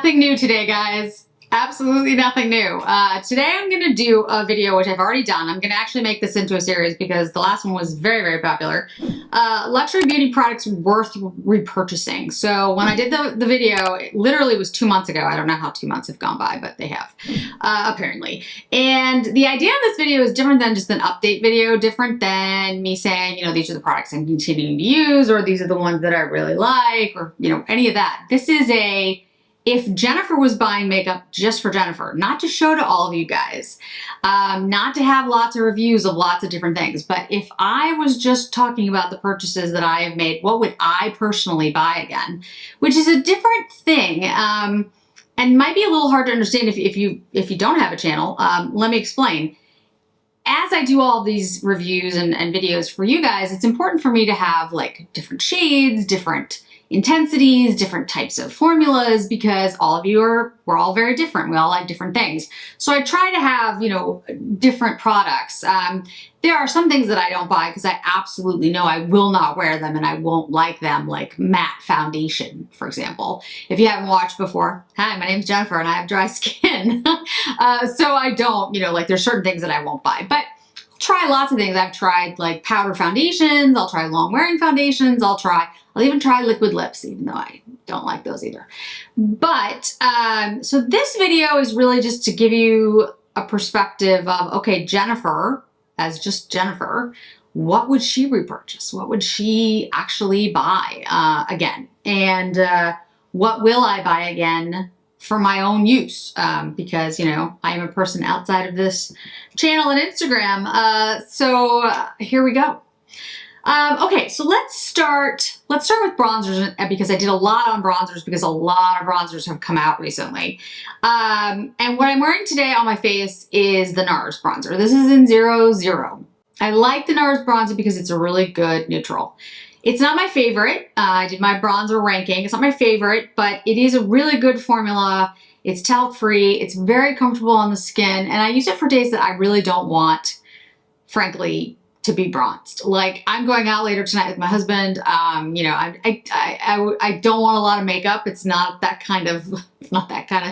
Nothing new today, guys. Absolutely nothing new. Today I'm going to do a video, which I've already done. I'm going to actually make this into a series because the last one was very, very popular. Luxury beauty products worth repurchasing. So when I did the video, it literally was 2 months ago. I don't know how 2 months have gone by, but they have, apparently. And the idea of this video is different than just an update video, different than me saying, you know, these are the products I'm continuing to use, or these are the ones that I really like, or, you know, any of that. This is if Jennifer was buying makeup just for Jennifer, not to show to all of you guys, not to have lots of reviews of lots of different things, but if I was just talking about the purchases that I have made, what would I personally buy again? Which is a different thing, and might be a little hard to understand if you don't have a channel. Let me explain. As I do all these reviews and videos for you guys, it's important for me to have like different shades, different intensities, different types of formulas, because all of you we're all very different. We all like different things. So I try to have, you know, different products. There are some things that I don't buy because I absolutely know I will not wear them and I won't like them, like matte foundation, for example. If you haven't watched before, hi, my name's Jennifer and I have dry skin. So I don't, you know, like there's certain things that I won't buy, but try lots of things. I've tried like powder foundations, I'll try long wearing foundations, I'll even try liquid lips, even though I don't like those either. But, so this video is really just to give you a perspective of, okay, Jennifer, as just Jennifer, what would she repurchase? What would she actually buy again? And what will I buy again for my own use? Because, you know, I am a person outside of this channel and Instagram. So here we go. Okay, so let's start with bronzers, because I did a lot on bronzers because a lot of bronzers have come out recently. And what I'm wearing today on my face is the NARS bronzer. This is in 00. I like the NARS bronzer because it's a really good neutral. It's not my favorite. I did my bronzer ranking. It's not my favorite, but it is a really good formula. It's talc-free. It's very comfortable on the skin, and I use it for days that I really don't want, frankly, to be bronzed. Like I'm going out later tonight with my husband. You know, I don't want a lot of makeup. It's not that kind of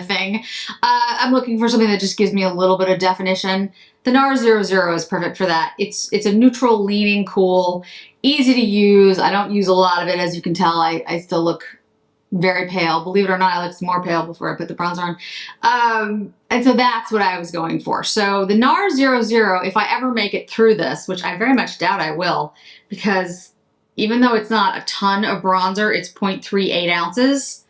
thing. I'm looking for something that just gives me a little bit of definition. The NARS 00 is perfect for that. It's a neutral, leaning, cool, easy to use. I don't use a lot of it, as you can tell. I still look very pale. Believe it or not, I looked more pale before I put the bronzer on. And so that's what I was going for. So the NARS 00, if I ever make it through this, which I very much doubt I will, because even though it's not a ton of bronzer, it's 0.38 ounces.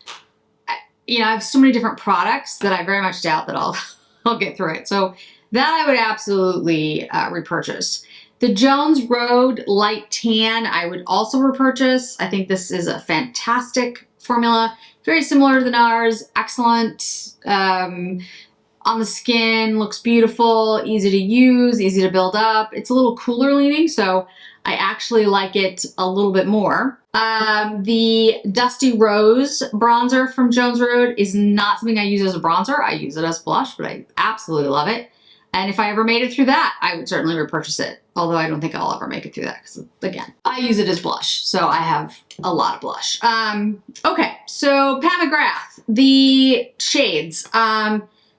You know, I have so many different products that I very much doubt that I'll get through it. So that I would absolutely repurchase. The Jones Road Light Tan, I would also repurchase. I think this is a fantastic formula. Very similar to the NARS, excellent on the skin, looks beautiful, easy to use, easy to build up. It's a little cooler leaning, so I actually like it a little bit more. The Dusty Rose bronzer from Jones Road is not something I use as a bronzer. I use it as blush, but I absolutely love it. And if I ever made it through that, I would certainly repurchase it. Although I don't think I'll ever make it through that because, again, I use it as blush. So I have a lot of blush. Okay, so Pat McGrath, the shades.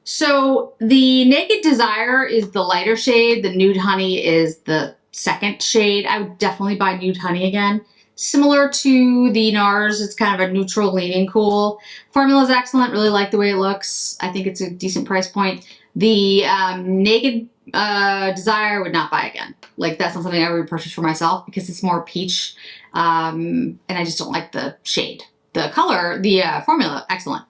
So the Naked Desire is the lighter shade. The Nude Honey is the second shade. I would definitely buy Nude Honey again. Similar to the NARS, it's kind of a neutral, leaning, cool. Formula is excellent. Really like the way it looks. I think it's a decent price point. The Naked Desire would not buy again. Like that's not something I would repurchase for myself because it's more peach, and I just don't like the shade. The color, the formula, excellent.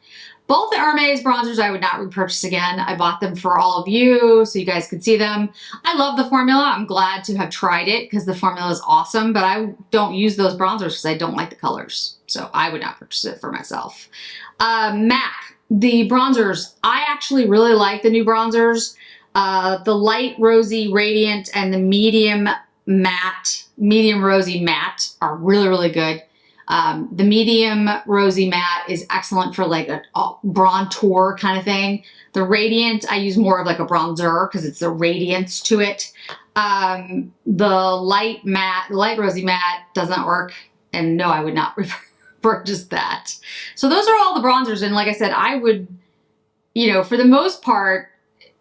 Both the Hermes bronzers I would not repurchase again. I bought them for all of you so you guys could see them. I love the formula. I'm glad to have tried it because the formula is awesome, but I don't use those bronzers because I don't like the colors. So I would not purchase it for myself. MAC, the bronzers, I actually really like the new bronzers. The light rosy radiant and the medium rosy matte are really, really good. The medium rosy matte is excellent for like a bronzer kind of thing. The radiant, I use more of like a bronzer because it's a radiance to it. The light rosy matte doesn't work. And no, I would not repurchase that. So those are all the bronzers. And like I said, I would, you know, for the most part,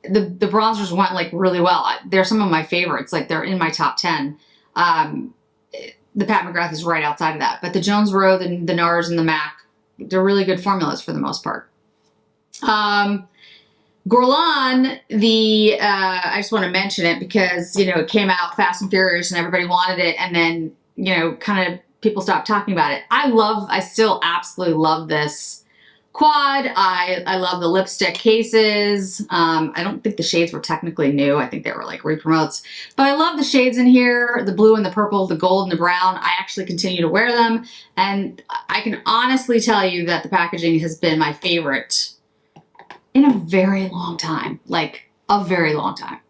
the bronzers went like really well. They're some of my favorites. Like they're in my top 10. The Pat McGrath is right outside of that. But the Jones Road and the NARS and the MAC, they're really good formulas for the most part. Guerlain, I just want to mention it because, you know, it came out fast and furious and everybody wanted it. And then, you know, kind of people stopped talking about it. I still absolutely love this quad. I love the lipstick cases. I don't think the shades were technically new. I think they were like repromotes. But I love the shades in here, the blue and the purple, the gold and the brown. I actually continue to wear them. And I can honestly tell you that the packaging has been my favorite in a very long time. Like a very long time.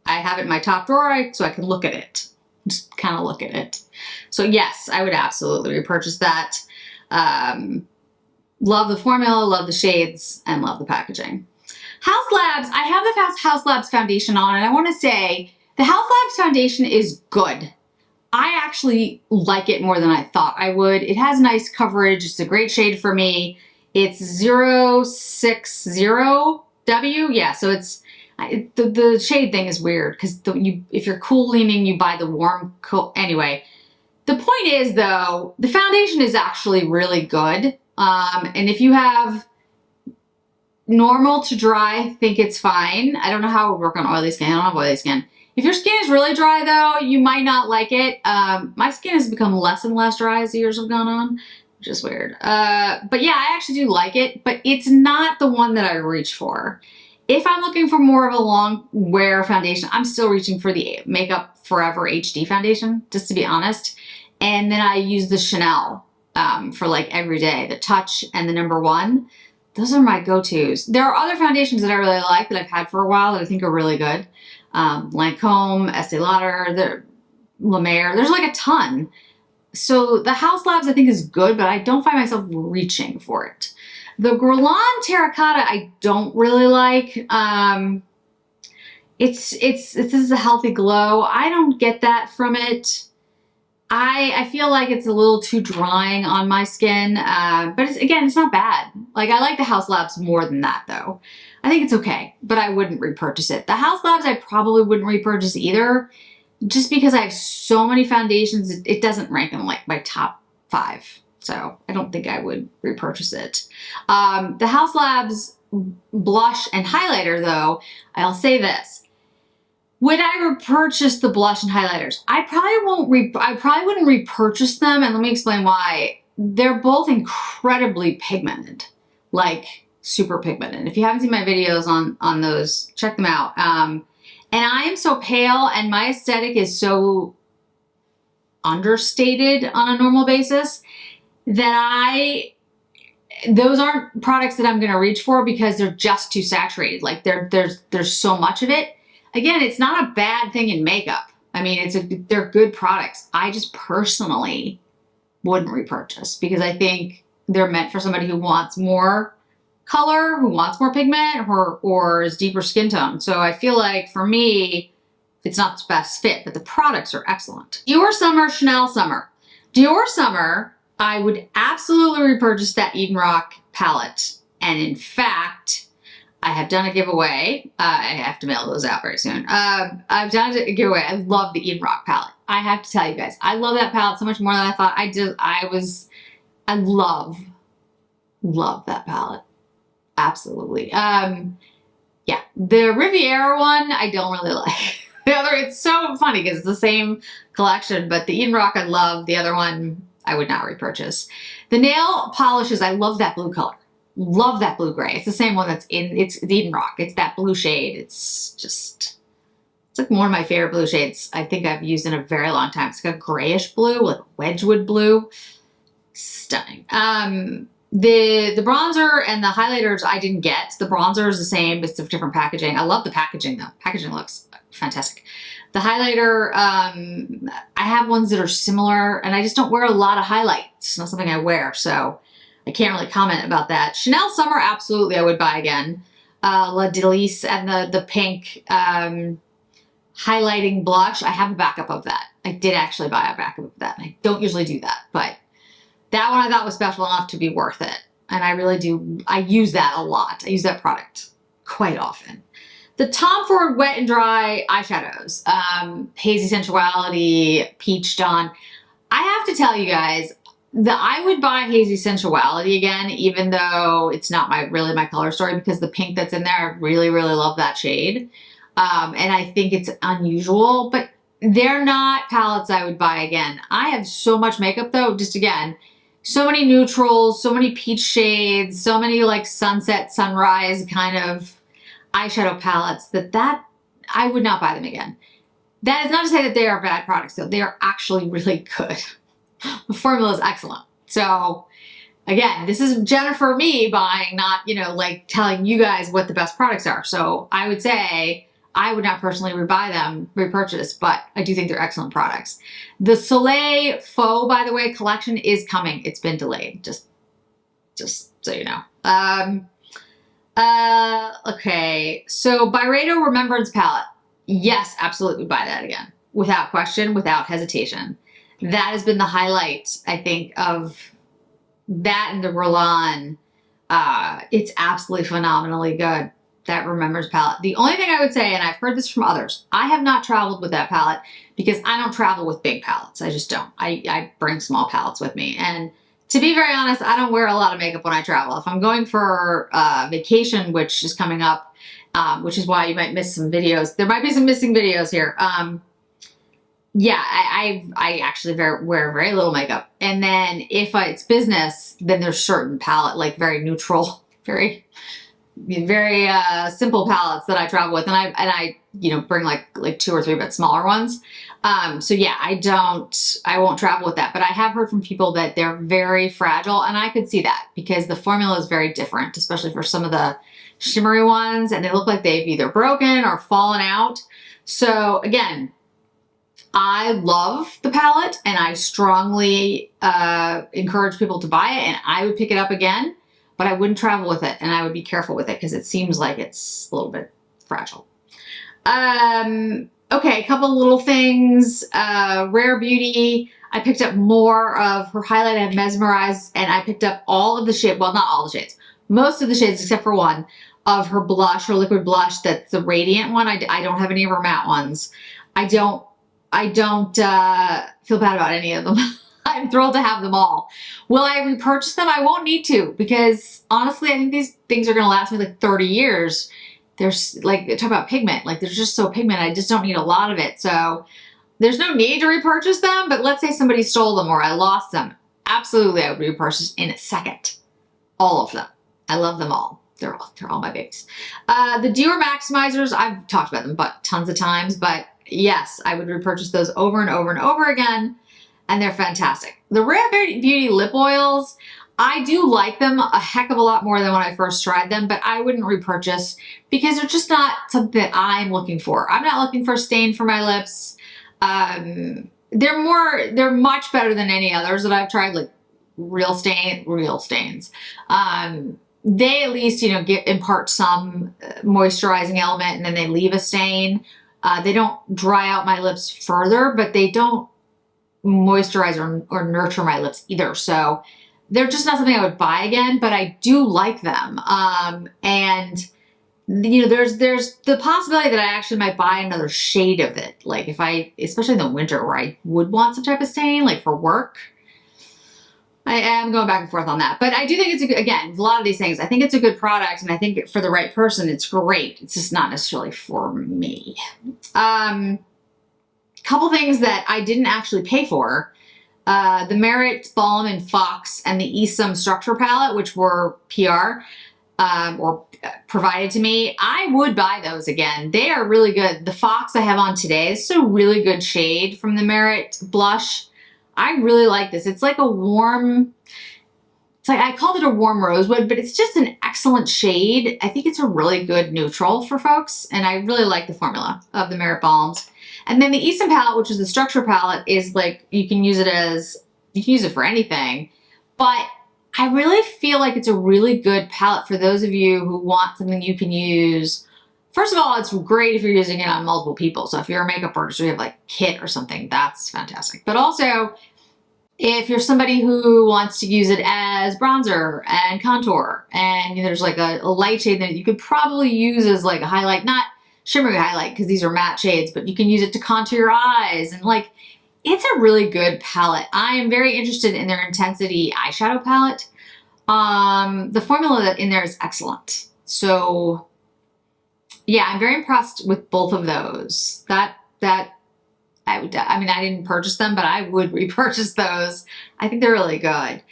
I have it in my top drawer so I can look at it. Just kind of look at it. So yes, I would absolutely repurchase that. Love the formula, love the shades, and love the packaging. House Labs, I have the House Labs foundation on, and I want to say the House Labs foundation is good. I actually like it more than I thought I would. It has nice coverage. It's a great shade for me. It's 060W. Yeah, so it's the shade thing is weird because if you're cool leaning, you buy the warm cool. Anyway, the point is though, the foundation is actually really good. And if you have normal to dry, I think it's fine. I don't know how it would work on oily skin. I don't have oily skin. If your skin is really dry though, you might not like it. My skin has become less and less dry as the years have gone on, which is weird. But yeah, I actually do like it, but it's not the one that I reach for. If I'm looking for more of a long wear foundation, I'm still reaching for the Makeup Forever HD foundation, just to be honest. And then I use the Chanel for like every day, the Touch and the #1. Those are my go-tos. There are other foundations that I really like that I've had for a while that I think are really good. Lancome, Estee Lauder, La Mer, there's like a ton. So the House Labs I think is good, but I don't find myself reaching for it. The Guerlain Terracotta I don't really like. This is a healthy glow. I don't get that from it. I feel like it's a little too drying on my skin, but it's not bad. Like I like the House Labs more than that though. I think it's okay, but I wouldn't repurchase it. The House Labs I probably wouldn't repurchase either, just because I have so many foundations. It doesn't rank in like my top 5, so I don't think I would repurchase it. The House Labs blush and highlighter though, I'll say this. Would I repurchase the blush and highlighters? I probably wouldn't repurchase them, and let me explain why. They're both incredibly pigmented, like super pigmented. If you haven't seen my videos on those, check them out. And I am so pale, and my aesthetic is so understated on a normal basis that those aren't products that I'm going to reach for because they're just too saturated. Like there's so much of it. Again, it's not a bad thing in makeup. I mean, they're good products. I just personally wouldn't repurchase because I think they're meant for somebody who wants more color, who wants more pigment, or is deeper skin tone. So I feel like for me, it's not the best fit, but the products are excellent. Dior Summer, Chanel Summer. Dior Summer, I would absolutely repurchase that Eden Rock palette. And in fact, I have done a giveaway. I have to mail those out very soon. I've done a giveaway. I love the Eden Rock palette. I have to tell you guys, I love that palette so much more than I thought I did. I love that palette. Absolutely. Yeah, the Riviera one, I don't really like. The other, it's so funny because it's the same collection, but the Eden Rock I love. The other one, I would not repurchase. The nail polishes, I love that blue color. Love that blue gray. It's the same one it's Eden Rock. It's that blue shade. It's like one of my favorite blue shades I think I've used in a very long time. It's got a grayish blue, like Wedgwood blue. Stunning. The bronzer and the highlighters I didn't get. The bronzer is the same, it's a different packaging. I love the packaging though. Packaging looks fantastic. The highlighter, I have ones that are similar, and I just don't wear a lot of highlight. It's not something I wear, so I can't really comment about that. Chanel Summer, absolutely I would buy again. La Delice and the pink highlighting blush. I have a backup of that. I did actually buy a backup of that. I don't usually do that, but That one I thought was special enough to be worth it. And I really do, I use that a lot. I use that product quite often. The Tom Ford Wet and Dry eyeshadows, Hazy Sensuality, Peach Dawn. I have to tell you guys that I would buy Hazy Sensuality again, even though it's not really my color story, because the pink that's in there, I really, really love that shade. And I think it's unusual, but they're not palettes I would buy again. I have so much makeup though, just again, so many neutrals, so many peach shades, so many like sunset, sunrise kind of eyeshadow palettes that I would not buy them again. That is not to say that they are bad products though. They are actually really good. The formula is excellent. So again, this is Jennifer me buying, not, you know, like telling you guys what the best products are. So I would say I would not personally rebuy them, repurchase, but I do think they're excellent products. The Soleil Faux, by the way, collection is coming. It's been delayed, just so you know. Okay, so Byredo Remembrance Palette. Yes, absolutely buy that again. Without question, without hesitation. That has been the highlight, I think, of that and the Roland. It's absolutely phenomenally good. That Remembrance palette. The only thing I would say, and I've heard this from others, I have not traveled with that palette because I don't travel with big palettes. I just don't. I bring small palettes with me. And to be very honest, I don't wear a lot of makeup when I travel. If I'm going for vacation, which is coming up, which is why you might miss some videos. There might be some missing videos here. Yeah, I actually wear very little makeup. And then if it's business, then there's certain palette, like very neutral, very simple palettes that I travel with, and I you know, bring like 2 or 3 but smaller ones. So yeah, I won't travel with that, but I have heard from people that they're very fragile, and I could see that because the formula is very different, especially for some of the shimmery ones, and they look like they've either broken or fallen out. So again, I love the palette and I strongly encourage people to buy it, and I would pick it up again. But I wouldn't travel with it, and I would be careful with it because it seems like it's a little bit fragile. Okay, a couple little things. Rare Beauty, I picked up more of her highlight. I have Mesmerized, and I picked up all of the shades, well, not all the shades, most of the shades except for one of her blush, her liquid blush. That's the Radiant one. I don't have any of her matte ones. I don't feel bad about any of them. I'm thrilled to have them all. Will I repurchase them? I won't need to, because honestly, I think these things are going to last me like 30 years. There's like, talk about pigment, like they're just so pigment. I just don't need a lot of it. So there's no need to repurchase them, but let's say somebody stole them or I lost them. Absolutely, I would repurchase in a second. All of them. I love them all. They're all my babies. The Dior Maximizers, I've talked about them tons of times, but yes, I would repurchase those over and over and over again. And they're fantastic. The Rare Beauty lip oils, I do like them a heck of a lot more than when I first tried them, but I wouldn't repurchase because they're just not something that I'm looking for. I'm not looking for a stain for my lips. They're much better than any others that I've tried, like real stains. They at least, you know, impart some moisturizing element, and then they leave a stain. They don't dry out my lips further, but they don't moisturize or nurture my lips either. So they're just not something I would buy again, but I do like them. And you know, there's the possibility that I actually might buy another shade of it. Like especially in the winter where I would want some type of stain, like for work. I am going back and forth on that, but I do think it's again, a lot of these things, I think it's a good product, and I think for the right person, it's great. It's just not necessarily for me. Couple things that I didn't actually pay for. The Merit Balm and Fox and the Esom Structure Palette, which were PR or provided to me. I would buy those again. They are really good. The Fox I have on today, this is a really good shade from the Merit blush. I really like this. It's like a warm, I called it a warm rosewood, but it's just an excellent shade. I think it's a really good neutral for folks, and I really like the formula of the Merit Balms. And then the Esom palette, which is the structure palette, is like, you can use it for anything, but I really feel like it's a really good palette for those of you who want something you can use. First of all, it's great if you're using it on multiple people. So if you're a makeup artist or you have like kit or something, that's fantastic. But also, If you're somebody who wants to use it as bronzer and contour, and there's like a light shade that you could probably use as like a highlight, not shimmery highlight because these are matte shades, but you can use it to contour your eyes, and like, it's a really good palette. I am very interested in their Intensity eyeshadow palette. The formula that in there is excellent. So yeah, I'm very impressed with both of those. I mean, I didn't purchase them, but I would repurchase those. I think they're really good.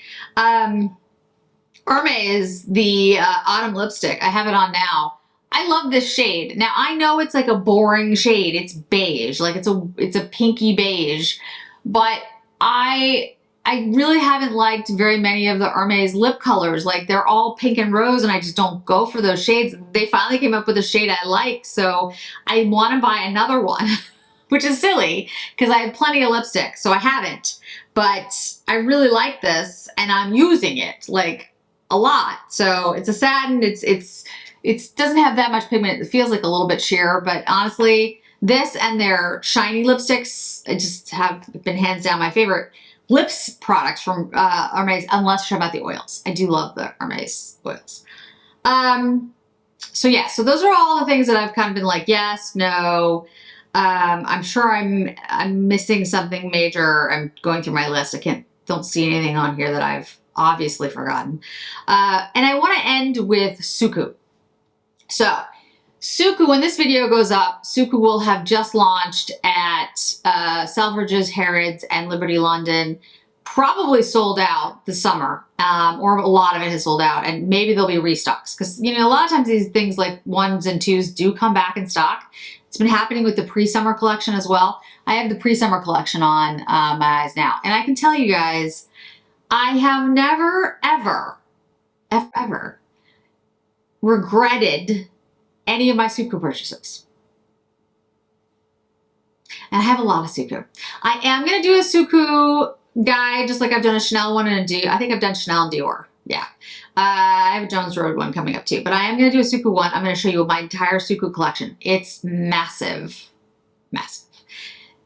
Hermes, the autumn lipstick, I have it on now. I love this shade. Now, I know it's like a boring shade. It's beige, like it's a pinky beige, but I really haven't liked very many of the Hermes lip colors. Like, they're all pink and rose, and I just don't go for those shades. They finally came up with a shade I like, so I want to buy another one. Which is silly because I have plenty of lipstick, so I haven't. But I really like this, and I'm using it like a lot. So it's a satin. It doesn't have that much pigment. It feels like a little bit sheer, but honestly, this and their shiny lipsticks, I just have been hands down my favorite lips products from Hermes, unless you're talking about the oils. I do love the Hermes oils. So yeah, so those are all the things that I've kind of been like, yes, no. I'm sure I'm missing something major. I'm going through my list. Don't see anything on here that I've obviously forgotten. And I want to end with Suku. So Suku, when this video goes up, Suku will have just launched at Selfridges, Harrods, and Liberty London. Probably sold out this summer, or a lot of it has sold out, and maybe there'll be restocks. Because, a lot of times these things like 1s and 2s do come back in stock. It's been happening with the pre-summer collection as well. I have the pre-summer collection on my eyes now. And I can tell you guys, I have never, ever regretted any of my Suku purchases. And I have a lot of Suku. I am going to do a Suku guide, just like I've done a Chanel one and I think I've done Chanel and Dior. Yeah. I have a Jones Road one coming up too, but I am going to do a Suku one. I'm going to show you my entire Suku collection. It's massive, massive.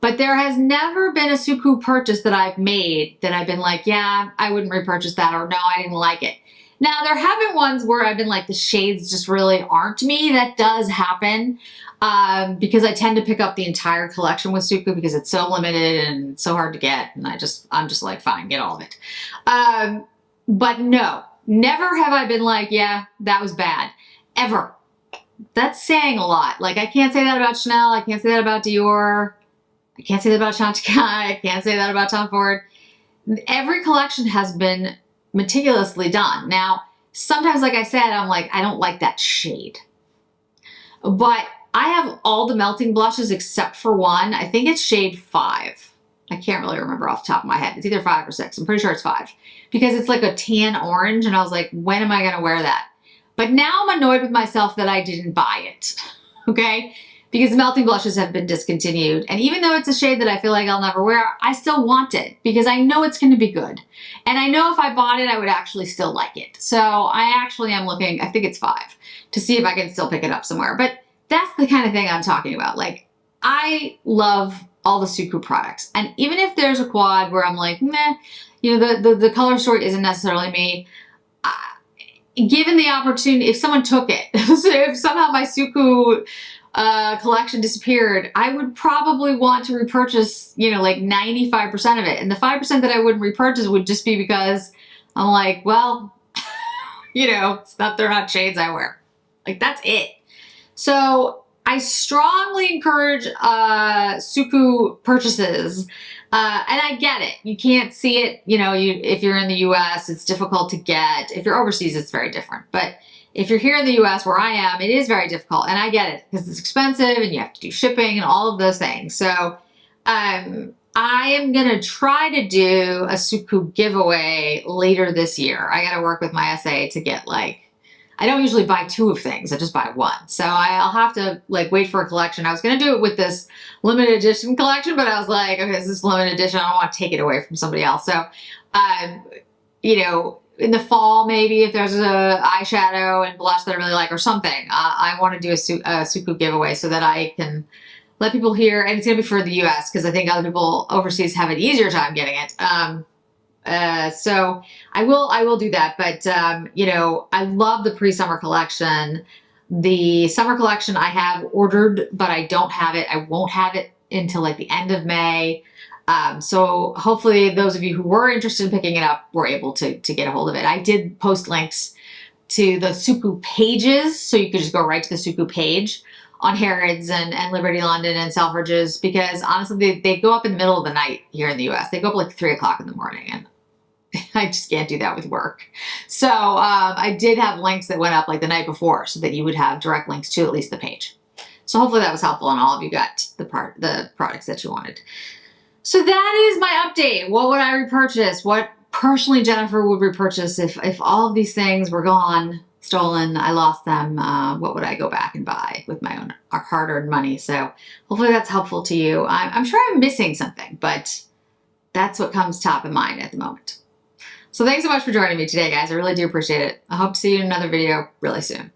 But there has never been a Suku purchase that I've made that I've been like, yeah, I wouldn't repurchase that, or no, I didn't like it. Now, there have been ones where I've been like, the shades just really aren't me. That does happen because I tend to pick up the entire collection with Suku because it's so limited and so hard to get. And I'm just like, fine, get all of it. But no, never have I been like, yeah, that was bad. Ever. That's saying a lot. Like, I can't say that about Chanel. I can't say that about Dior. I can't say that about Chantecaille. I can't say that about Tom Ford. Every collection has been meticulously done. Now, sometimes, like I said, I'm like, I don't like that shade. But I have all the melting blushes except for one. I think it's shade 5. I can't really remember off the top of my head. It's either 5 or 6. I'm pretty sure it's 5. Because it's like a tan orange, and I was like, when am I going to wear that? But now I'm annoyed with myself that I didn't buy it. Okay? Because the melting blushes have been discontinued. And even though it's a shade that I feel like I'll never wear, I still want it because I know it's going to be good. And I know if I bought it, I would actually still like it. So I actually am looking, I think it's 5, to see if I can still pick it up somewhere. But that's the kind of thing I'm talking about. Like, I love all the Suku products. And even if there's a quad where I'm like, meh, the color story isn't necessarily me, given the opportunity, if someone took it, so if somehow my Suku collection disappeared, I would probably want to repurchase, like 95% of it. And the 5% that I wouldn't repurchase would just be because I'm like, well, they're not shades I wear. Like, that's it. So I strongly encourage Suku purchases. And I get it. You can't see it. If you're in the US, it's difficult to get. If you're overseas, it's very different. But if you're here in the US where I am, it is very difficult. And I get it because it's expensive and you have to do shipping and all of those things. So I am going to try to do a Suku giveaway later this year. I got to work with my SA to get I don't usually buy 2 of things. I just buy 1. So I'll have to wait for a collection. I was going to do it with this limited edition collection, but I was like, okay, this is limited edition. I don't want to take it away from somebody else. So, in the fall, maybe if there's a eyeshadow and blush that I really like or something, I want to do a Suku giveaway so that I can let people hear, and it's going to be for the US because I think other people overseas have an easier time getting it. So I will do that. But, you know, I love the pre-summer collection. The summer collection I have ordered, but I don't have it. I won't have it until like the end of May. So hopefully those of you who were interested in picking it up were able to get a hold of it. I did post links to the Supu pages, so you could just go right to the Supu page on Harrods and Liberty London and Selfridges, because honestly, they go up in the middle of the night here in the US. They go up like 3 o'clock in the morning, and I just can't do that with work. So I did have links that went up like the night before so that you would have direct links to at least the page. So hopefully that was helpful and all of you got the products that you wanted. So that is my update. What would I repurchase? What personally Jennifer would repurchase if all of these things were gone, stolen, I lost them, what would I go back and buy with my own hard-earned money? So hopefully that's helpful to you. I'm sure I'm missing something, but that's what comes top of mind at the moment. So thanks so much for joining me today, guys. I really do appreciate it. I hope to see you in another video really soon.